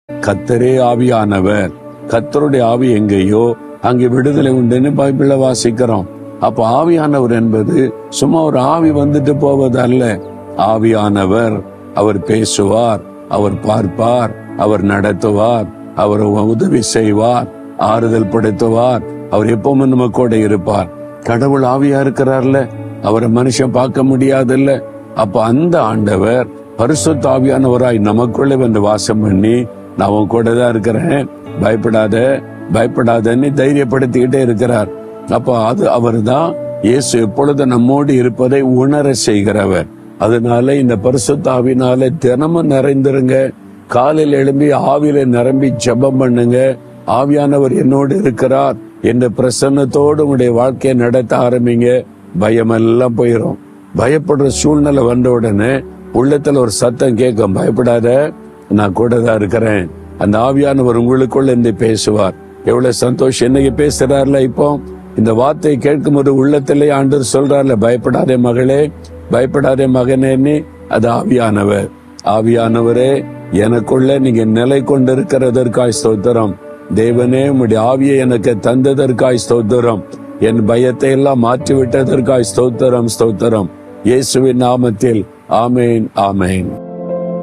கர்த்தரே ஆவியானவர். கர்த்தருடைய ஆவி எங்கேயோ அங்கே விடுதலை உண்டுன்னு பைபிள்ல வாசிக்கிறோம். அப்ப ஆவியானவர் என்பது சும்மா ஒரு ஆவி வந்துட்டு போவது அல்ல. ஆவியானவர் அவர் பேசுவார், அவர் பார்ப்பார், அவர் நடத்துவார், அவர் உதவி செய்வார், ஆறுதல் படுத்துவார். அவர் எப்பவுமே நம்ம கூட இருப்பார். கடவுள் ஆவியா இருக்கிறார்ல, அவரை மனுஷன் பார்க்க முடியாதுல்ல. அப்ப அந்த ஆண்டவர் பரிசுத்த ஆவியானவராய் நமக்குள்ளே வந்து வாசம் பண்ணி, நான் உன் கூட தான் இருக்கிறேன், பயப்படாத பயப்படாதன்னு தைரியப்படுத்திக்கிட்டே இருக்கிறார். அப்ப அது அவர் தான் இயேசு எப்பொழுது நம்மோடு இருப்பதை உணர செய்கிறவர். அதனால இந்த பரிசுத்த ஆவினால தினமும் நிறைந்திருங்க. காலையில் எழும்பி ஆவியில நிரம்பி ஜெபம் பண்ணுங்க. ஆவியானவர் என்னோடு இருக்கிறார் என்ற பிரசன்னத்தோடு உங்களுடைய வாழ்க்கையை நடத்த ஆரம்பிங்க. பயமெல்லாம் போயிடும். பயப்படுற சூழ்நிலை வந்த உடனே உள்ளத்துல ஒரு சத்தம் கேட்கும், பயப்படாத, நான் கூட தான் இருக்கிறேன். அந்த ஆவியானவர் உங்களுக்குள்ள இருந்து பேசுவார். எவ்வளவு சந்தோஷம்! இன்னைக்கு பேசுறாருல, இப்போ இந்த வார்த்தை கேட்கும் போது உள்ளத்திலே ஆண்டவர் சொல்றாருல, பயப்படாதே மகளே, பயப்படாதே மகனேன்னு. அது ஆவியானவர். ஆவியானவரே, எனக்குள்ள நீங்க நிலை கொண்டிருக்கிறதற்காய் ஸ்தோத்திரம். தேவனே, உம்முடைய ஆவியை எனக்கு தந்ததற்காய் ஸ்தோத்திரம். என் பயத்தை எல்லாம் மாற்றி விட்டதற்காய் ஸ்தோத்திரம், ஸ்தோத்திரம். இயேசுவின் நாமத்தில் ஆமேன், ஆமேன்.